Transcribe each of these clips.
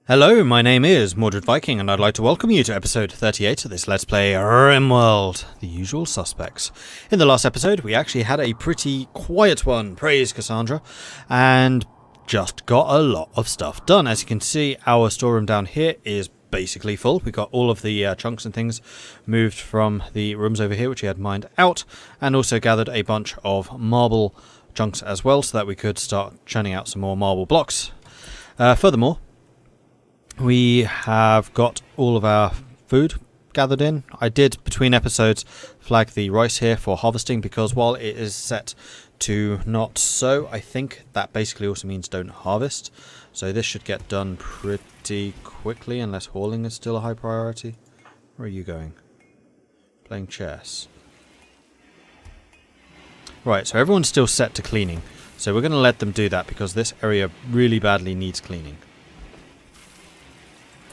Hello, my name is Mordred Viking, and I'd like to welcome you to episode 38 of this Let's Play RimWorld, the usual suspects. In the last episode, we actually had a pretty quiet one, praise Cassandra, and just got a lot of stuff done. As you can see, our storeroom down here is basically full. We got all of the chunks and things moved from the rooms over here, which we had mined out, and also gathered a bunch of marble chunks as well, so that we could start churning out some more marble blocks. Furthermore, we have got all of our food gathered in. I did, between episodes, flag the rice here for harvesting, because while it is set to not sow, I think that basically also means don't harvest. So this should get done pretty quickly, unless hauling is still a high priority. Where are you going? Playing chess. Right, so everyone's still set to cleaning. So we're going to let them do that, because this area really badly needs cleaning.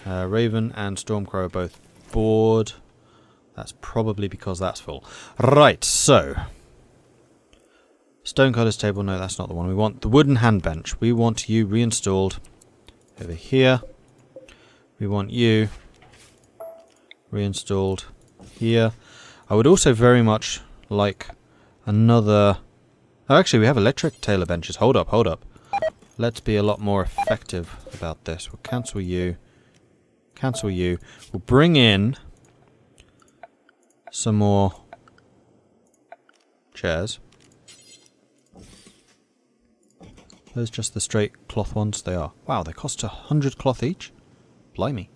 Raven and Stormcrow are both bored. That's probably because that's full. Right, so. Stonecutter's table. No, that's not the one. We want the wooden hand bench. We want you reinstalled over here. We want you reinstalled here. I would also very much like another... Oh, actually, we have electric tailor benches. Hold up, hold up. Let's be a lot more effective about this. We'll cancel you. Cancel you. We'll bring in some more chairs. Those just the straight cloth ones? They are. Wow, they cost 100 cloth each? Blimey.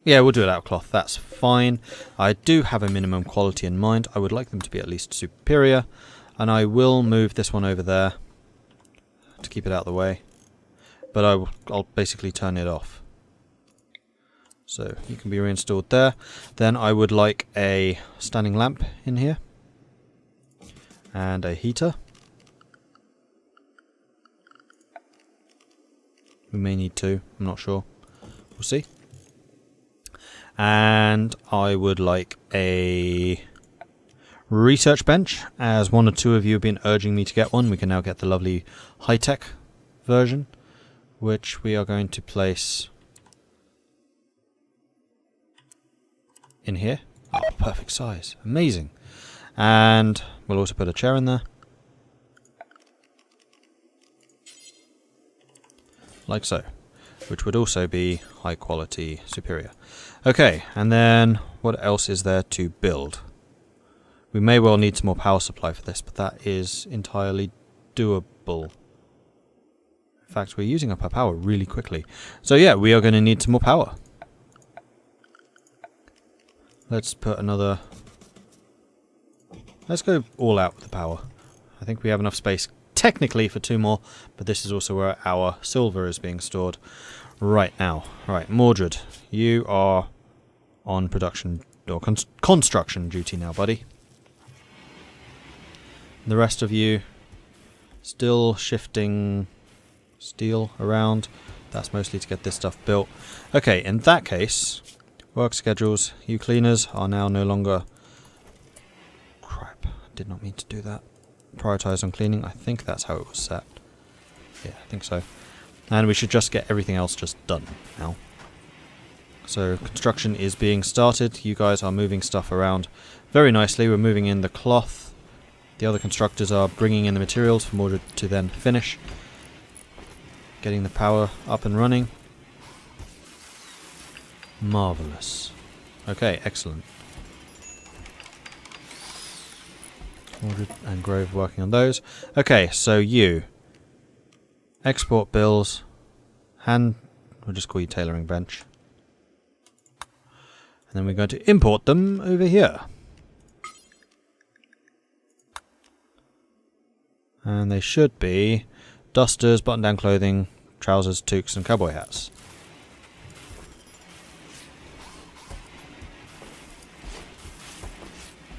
Yeah, we'll do it out of cloth. That's fine. I do have a minimum quality in mind. I would like them to be at least superior. And I will move this one over there to keep it out of the way. But I'll basically turn it off. So you can be reinstalled there. Then I would like a standing lamp in here. And a heater. We may need two, I'm not sure. We'll see. And I would like a research bench, as one or two of you have been urging me to get one. We can now get the lovely high-tech version, which we are going to place in here. Oh, perfect size. Amazing. And we'll also put a chair in there. Like so. Which would also be high quality superior. Okay, and then what else is there to build? We may well need some more power supply for this, but that is entirely doable. In fact, we're using up our power really quickly. So yeah, we are going to need some more power. Let's put another... Let's go all out with the power. I think we have enough space technically for two more, but this is also where our silver is being stored right now. Right, Mordred, you are on production or construction duty now, buddy. The rest of you still shifting steel around. That's mostly to get this stuff built. Okay, in that case, work schedules. You cleaners are now no longer... Crap, I did not mean to do that. Prioritize on cleaning. I think that's how it was set. Yeah, I think so. And we should just get everything else just done now. So construction is being started. You guys are moving stuff around very nicely. We're moving in the cloth. The other constructors are bringing in the materials for Mordred to then finish. Getting the power up and running. Marvellous. Okay, excellent. Mordred and Grove working on those. Okay, so you. Export bills. We'll just call you tailoring bench. And then we're going to import them over here. And they should be dusters, button-down clothing, trousers, toques, and cowboy hats.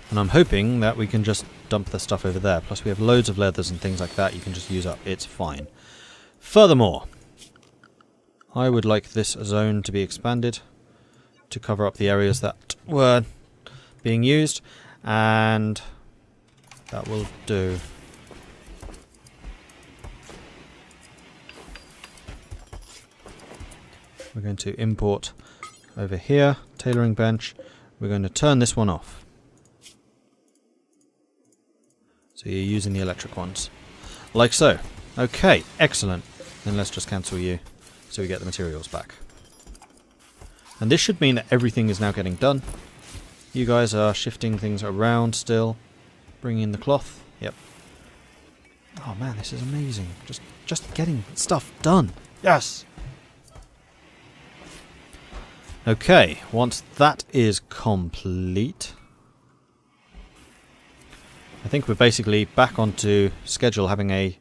And I'm hoping that we can just dump the stuff over there. Plus we have loads of leathers and things like that you can just use up. It's fine. Furthermore, I would like this zone to be expanded to cover up the areas that were being used. And that will do. We're going to import over here, tailoring bench. We're going to turn this one off. So you're using the electric ones. Like so. Okay, excellent. Then let's just cancel you so we get the materials back. And this should mean that everything is now getting done. You guys are shifting things around still. Bringing in the cloth. Yep. Oh man, this is amazing. Just getting stuff done. Yes! Okay, once that is complete, I think we're basically back onto schedule, having a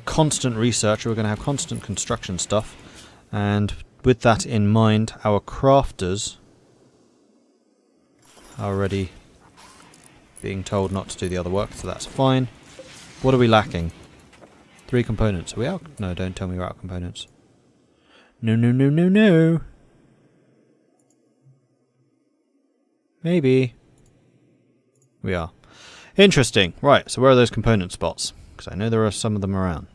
constant researcher. We're going to have constant construction stuff, and with that in mind, our crafters are already being told not to do the other work, so that's fine. What are we lacking? 3 components. Are we out? No, don't tell me we're out of components. No, no, no, no, no. Maybe. We are. Interesting. Right, so where are those component spots? Because I know there are some of them around.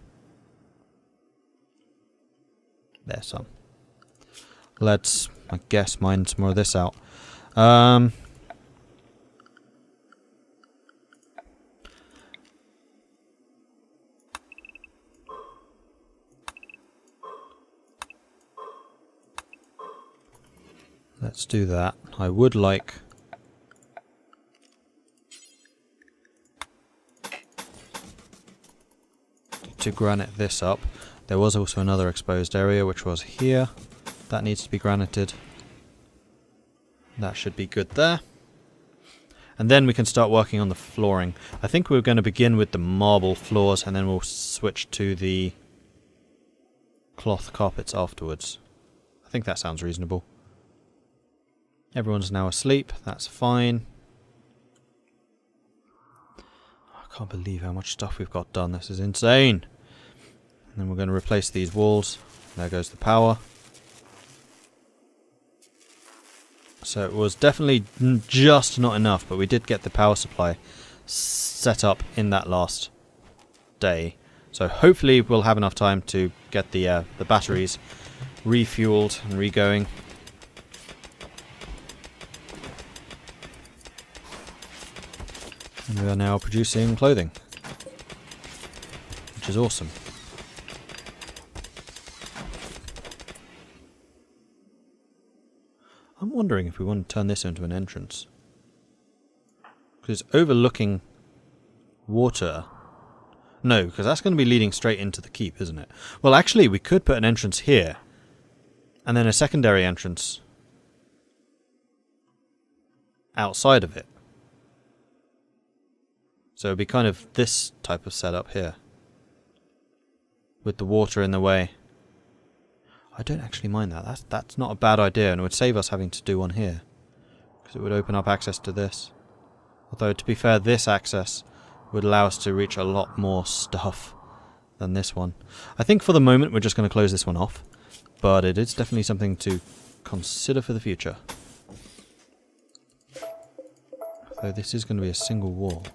There's some. Let's, I guess, mine some more of this out. Let's do that. I would like to granite this up. There was also another exposed area which was here. That needs to be granited. That should be good there. And then we can start working on the flooring. I think we're going to begin with the marble floors and then we'll switch to the cloth carpets afterwards. I think that sounds reasonable. Everyone's now asleep. That's fine. I can't believe how much stuff we've got done. This is insane. And then we're going to replace these walls. There goes the power. So it was definitely just not enough, but we did get the power supply set up in that last day. So hopefully we'll have enough time to get the batteries refueled and re-going. And we are now producing clothing, which is awesome. I'm wondering if we want to turn this into an entrance. Because it's overlooking water. No, because that's going to be leading straight into the keep, isn't it? Well, actually, we could put an entrance here. And then a secondary entrance outside of it. So it'd be kind of this type of setup here. With the water in the way. I don't actually mind that. That's not a bad idea, and it would save us having to do one here. Because it would open up access to this. Although, to be fair, this access would allow us to reach a lot more stuff than this one. I think for the moment we're just going to close this one off. But it is definitely something to consider for the future. Though this is going to be a single wall.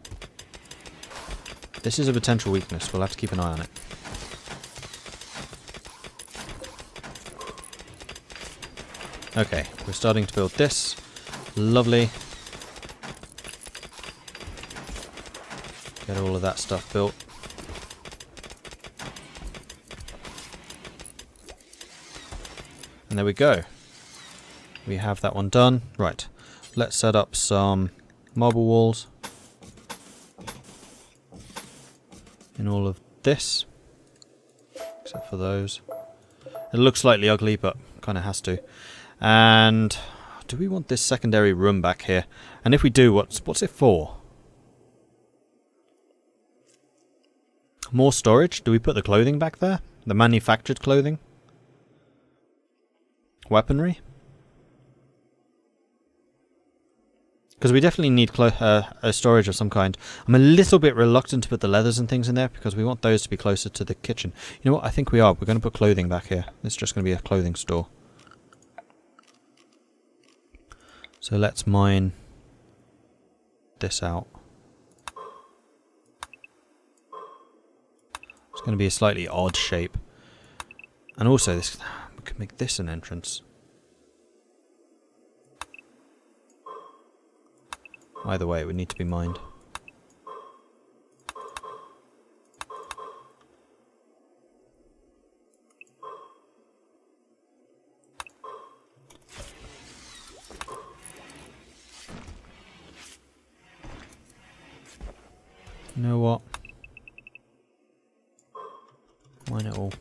This is a potential weakness. We'll have to keep an eye on it. Okay, we're starting to build this. Lovely. Get all of that stuff built. And there we go. We have that one done. Right, let's set up some marble walls. In all of this. Except for those. It looks slightly ugly, but kind of has to. And do we want this secondary room back here? And if we do, what's it for? More storage? Do we put the clothing back there? The manufactured clothing? Weaponry? Because we definitely need a storage of some kind. I'm a little bit reluctant to put the leathers and things in there because we want those to be closer to the kitchen. You know what? I think we are. We're going to put clothing back here. It's just going to be a clothing store. So let's mine this out. It's going to be a slightly odd shape. And also, this we're Could make this an entrance. Either way, it would need to be mined. You know what? Mine it all.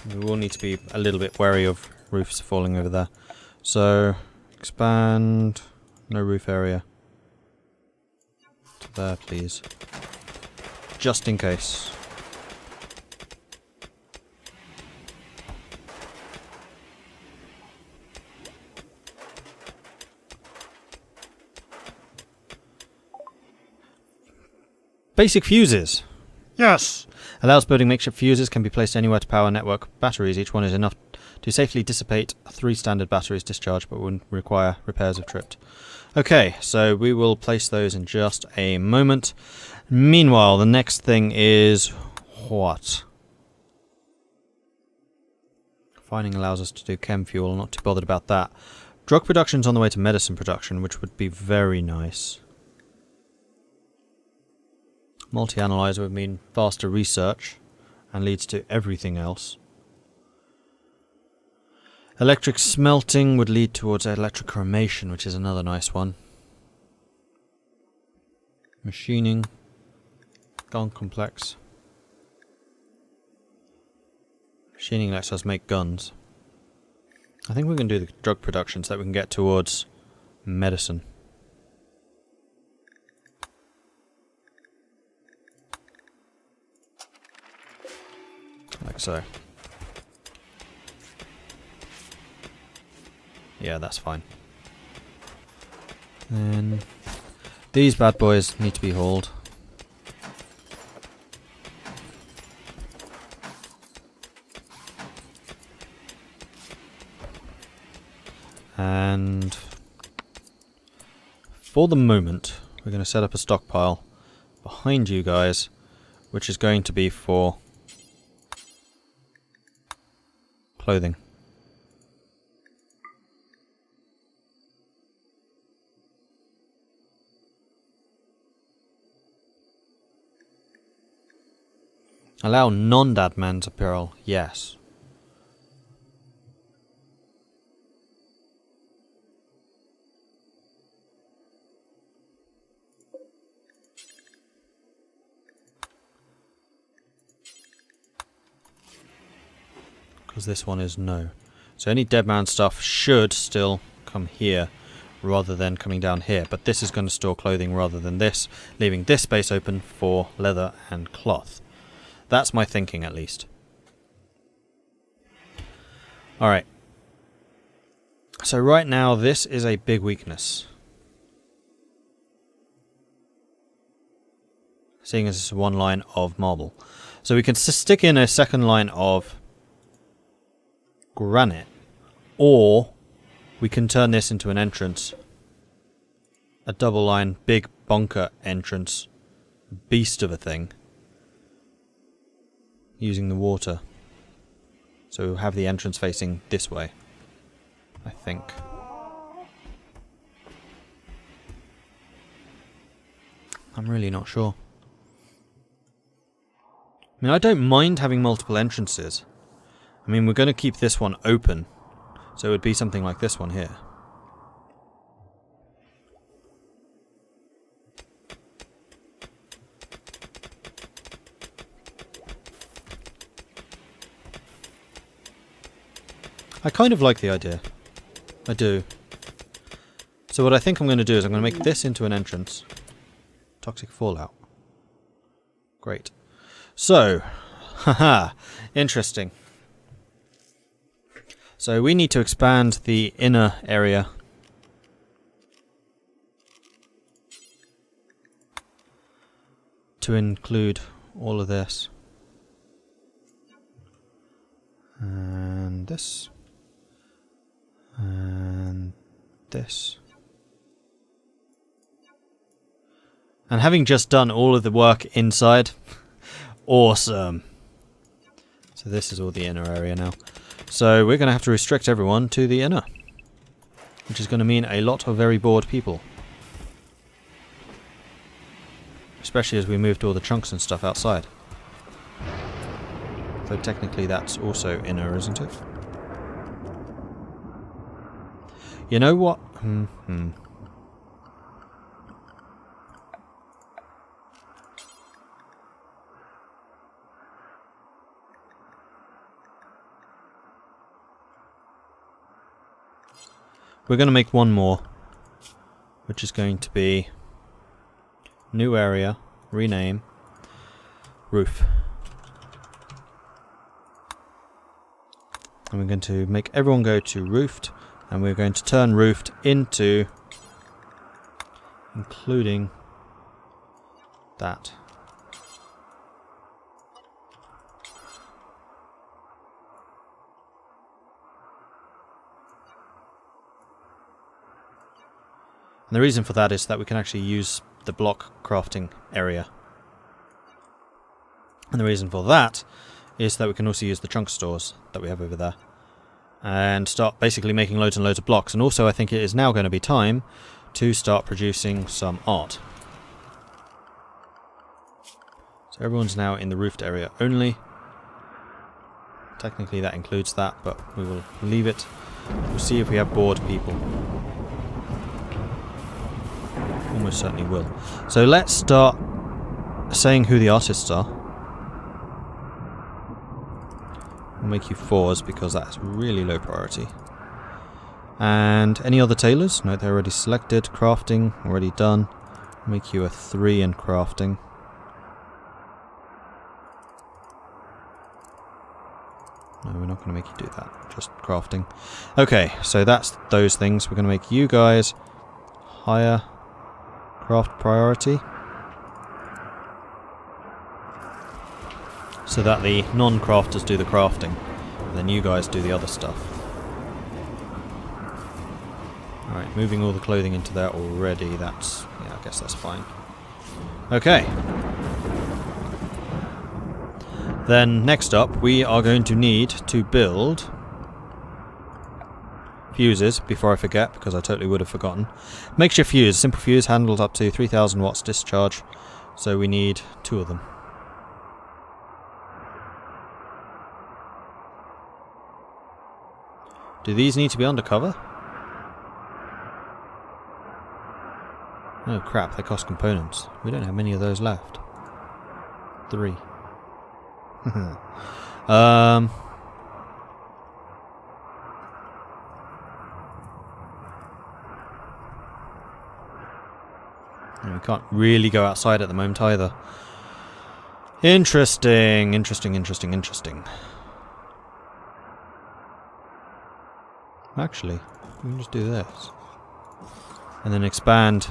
We will need to be a little bit wary of roofs falling over there. So, expand, no roof area. To there, please. Just in case. Basic fuses. Yes! Allows building makeshift fuses, can be placed anywhere to power network batteries. Each one is enough to safely dissipate 3 standard batteries discharged, but would require repairs if tripped. Okay, so we will place those in just a moment. Meanwhile, the next thing is... what? Refining allows us to do chem fuel, not too bothered about that. Drug production's on the way to medicine production, which would be very nice. Multi-analyzer would mean faster research and leads to everything else. Electric smelting would lead towards electrochromation, which is another nice one. Machining. Gun complex. Machining lets us make guns. I think we can do the drug production so that we can get towards medicine. Like so. Yeah, that's fine. Then these bad boys need to be hauled. And for the moment, we're going to set up a stockpile behind you guys, which is going to be for clothing. Allow non-dad man's apparel, yes. Because this one is no. So any dead man stuff should still come here rather than coming down here. But this is going to store clothing rather than this, leaving this space open for leather and cloth. That's my thinking, at least. Alright. So right now, this is a big weakness. Seeing as it's one line of marble. So we can stick in a second line of granite. Or we can turn this into an entrance. A double line, big bunker entrance. Beast of a thing. Using the water. So we'll have the entrance facing this way, I think. I'm really not sure. I mean, I don't mind having multiple entrances. I mean, we're going to keep this one open, so it would be something like this one here. I kind of like the idea. I do. So what I think I'm going to do is I'm going to make this into an entrance. Toxic fallout. Great. So, haha, interesting. So we need to expand the inner area. to include all of this. And this. And this. And having just done all of the work inside, awesome. So this is all the inner area now. So we're going to have to restrict everyone to the inner, which is going to mean a lot of very bored people. Especially as we moved all the chunks and stuff outside. Though technically that's also inner, isn't it? You know what? We're going to make one more, which is going to be new area, rename, roof. And we're going to make everyone go to roofed, and we're going to turn roofed into including that. And the reason for that is that we can actually use the block crafting area. And the reason for that is that we can also use the chunk stores that we have over there. And start basically making loads and loads of blocks. And also I think it is now going to be time to start producing some art. So everyone's now in the roofed area only. Technically that includes that, but we will leave it. We'll see if we have bored people. Almost certainly will. So let's start saying who the artists are. We'll make you 4s because that's really low priority. And any other tailors? No, they're already selected. Crafting, already done. Make you a 3 in crafting. No, we're not going to make you do that. Just crafting. Okay, so that's those things. We're going to make you guys higher craft priority, so that the non-crafters do the crafting, and then you guys do the other stuff. Alright, moving all the clothing into there already, that's, yeah, I guess that's fine. Okay. Then next up we are going to need to build fuses, before I forget, because I totally would have forgotten. Makeshift fuse, simple fuse, handles up to 3000 watts discharge, so we need 2 of them. Do these need to be undercover? Oh crap, they cost components. We don't have many of those left. 3. We can't really go outside at the moment either. Interesting, interesting, interesting, interesting. Actually, we can just do this. And then expand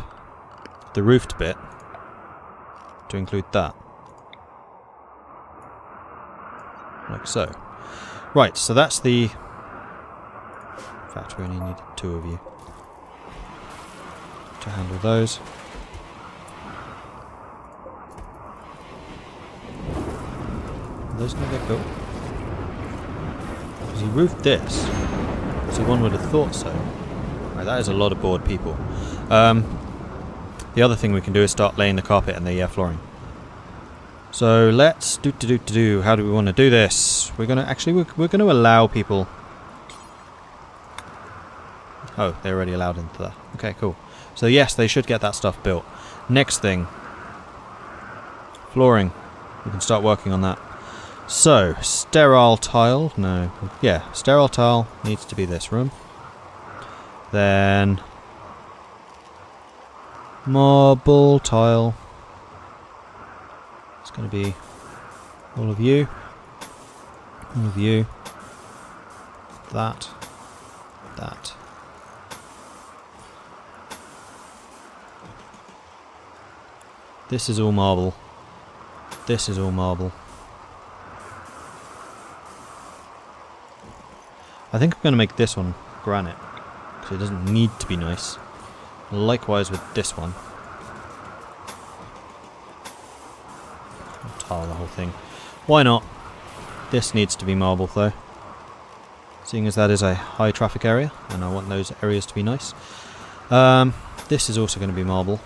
the roofed bit to include that. Like so. Right, so that's the... In fact, we only need 2 of you to handle those. Are those going to get built? Because he roofed this, so one would have thought so. Right, that is a lot of bored people. The other thing we can do is start laying the carpet and the flooring. So let's do. How do we want to do this? We're going to actually we're going to allow people. Oh, they're already allowed into that. Okay, cool. So yes, they should get that stuff built. Next thing, flooring. We can start working on that. So, sterile tile, no, yeah, sterile tile needs to be this room. Then, marble tile, it's going to be all of you, that. This is all marble, This is all marble. I think I'm going to make this one granite, because it doesn't need to be nice. Likewise with this one. I'll tile the whole thing. Why not? This needs to be marble though, seeing as that is a high traffic area and I want those areas to be nice. This is also going to be marble.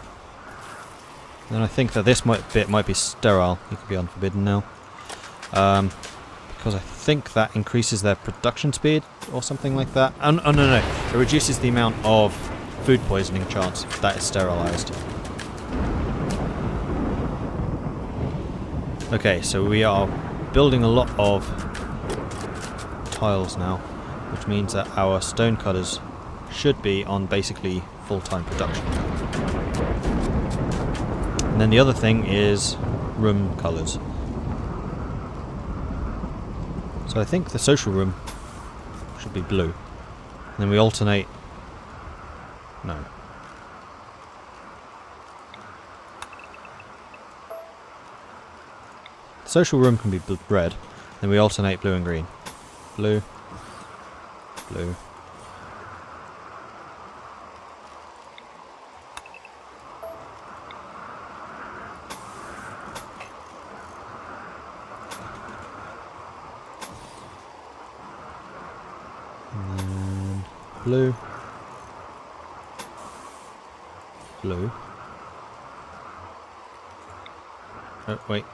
And I think that this bit might be sterile. It could be unforbidden now. Because I think that increases their production speed or something like that. Oh no, it reduces the amount of food poisoning chance if that is sterilized. Okay, so we are building a lot of tiles now, which means that our stone cutters should be on basically full-time production. And then the other thing is room colours. So I think the social room should be blue. And then we alternate... No. The social room can be red. Then we alternate blue and green. Blue. Blue. And then blue. Blue. Oh, wait.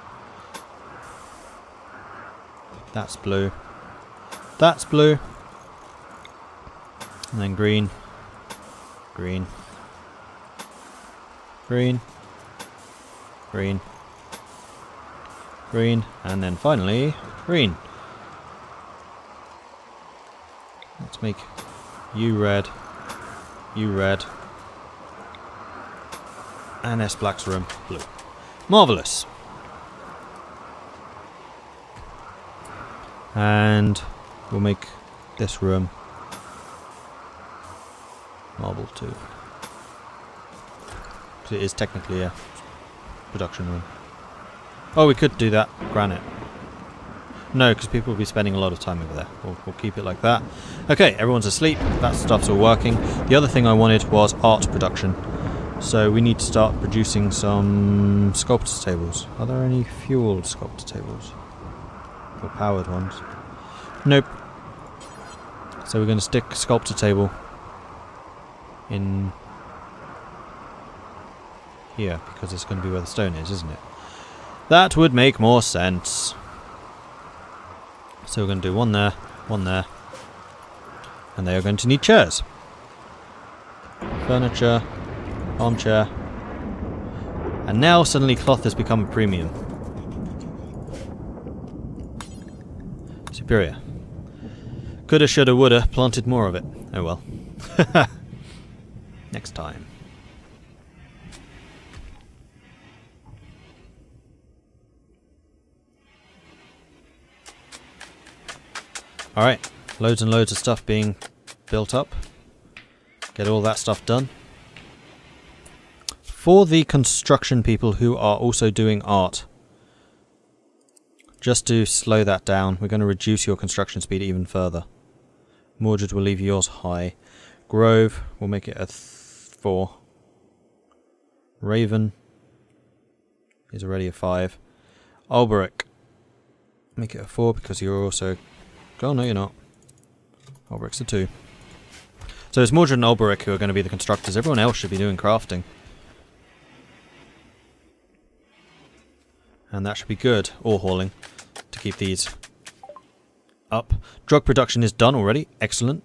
That's blue. That's blue. And then green. Green. Green. Green. Green. And then finally, green. Let's make you red. You red. And S Black's room blue. Marvellous. And we'll make this room marble too. Because it is technically a production room. Oh, we could do that. Granite. No, because people will be spending a lot of time over there. We'll keep it like that. Okay, everyone's asleep. That stuff's all working. The other thing I wanted was art production. So we need to start producing some sculptor tables. Are there any fueled sculptor tables? Or powered ones? Nope. So we're going to stick a sculptor table in here, because it's going to be where the stone is, isn't it? That would make more sense. So we're going to do one there, and they are going to need chairs. Furniture, armchair, and now suddenly cloth has become a premium. Superior. Coulda, shoulda, woulda, planted more of it. Oh well. Next time. Alright, loads and loads of stuff being built up. Get all that stuff done. For the construction people who are also doing art, just to slow that down, we're going to reduce your construction speed even further. Mordred will leave yours high. Grove, we'll make it a 4. Raven is already a 5. Alberic, make it a 4 because you're also... Oh, no, you're not. Alberic's a 2. So it's Mordred and Alberic who are going to be the constructors. Everyone else should be doing crafting. And that should be good. Ore hauling to keep these up. Drug production is done already. Excellent.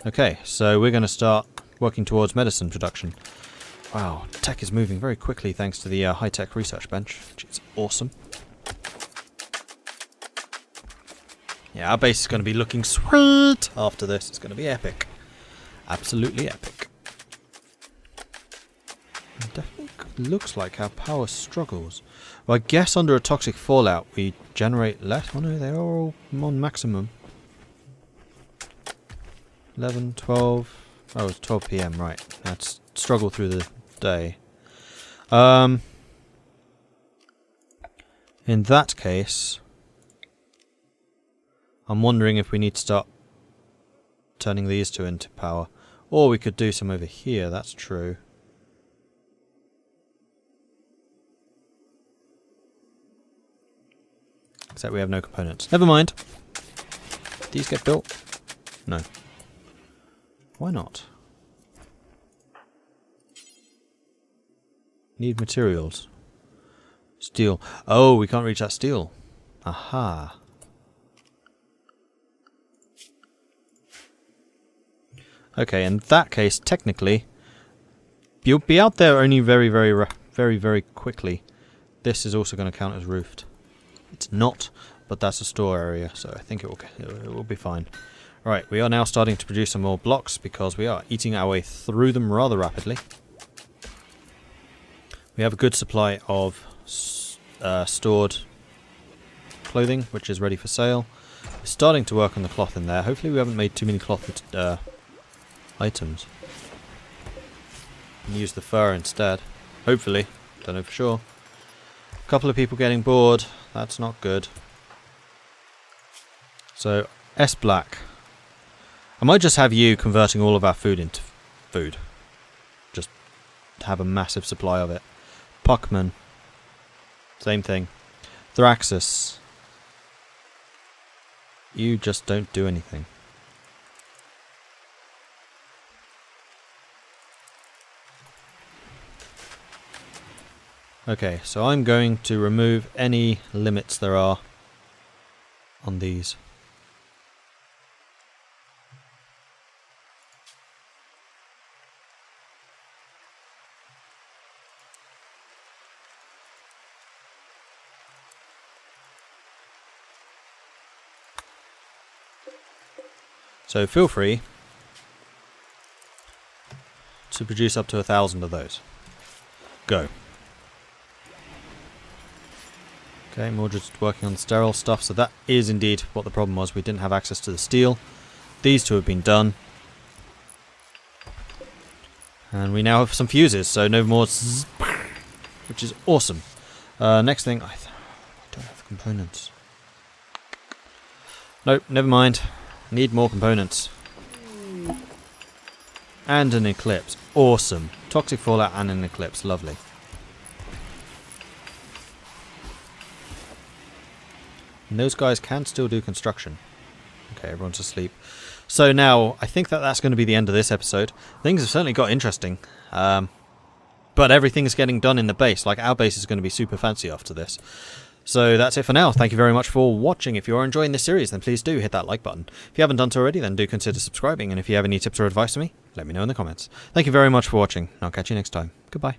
Okay, so we're going to start working towards medicine production. Wow, tech is moving very quickly thanks to the high-tech research bench, which is awesome. Yeah, our base is going to be looking sweet after this. It's going to be epic. Absolutely epic. It definitely looks like our power struggles. Well, I guess under a toxic fallout we generate less. Oh no, they're all on maximum. 11, 12... Oh, it's 12 PM, right. Let's struggle through the day. In that case, I'm wondering if we need to start turning these two into power. Or we could do some over here, that's true. Except we have no components. Never mind. These get built? No. Why not? Need materials. Steel. Oh, we can't reach that steel. Aha. Okay, in that case, technically, you'll be out there only very quickly. This is also going to count as roofed. It's not, but that's a store area, so I think it will be fine. Right, we are now starting to produce some more blocks because we are eating our way through them rather rapidly. We have a good supply of stored clothing, which is ready for sale. We're starting to work on the cloth in there. Hopefully we haven't made too many cloth items. And use the fur instead. Hopefully. Don't know for sure. A couple of people getting bored. That's not good. So, S Black. I might just have you converting all of our food into food. Just have a massive supply of it. Puckman. Same thing. Thraxus. You just don't do anything. Okay, so I'm going to remove any limits there are on these. So feel free to produce up to 1,000 of those. Go. Okay, Mordred's working on the sterile stuff, so that is indeed what the problem was. We didn't have access to the steel. These two have been done. And we now have some fuses, so no more zzz, which is awesome. Next thing, I don't have components. Nope, never mind. Need more components. And an eclipse. Awesome. Toxic fallout and an eclipse. Lovely. And those guys can still do construction. Okay, everyone's asleep. So now, I think that that's going to be the end of this episode. Things have certainly got interesting. But everything's getting done in the base. Like, our base is going to be super fancy after this. So that's it for now. Thank you very much for watching. If you're enjoying this series, then please do hit that like button. If you haven't done so already, then do consider subscribing. And if you have any tips or advice for me, let me know in the comments. Thank you very much for watching. I'll catch you next time. Goodbye.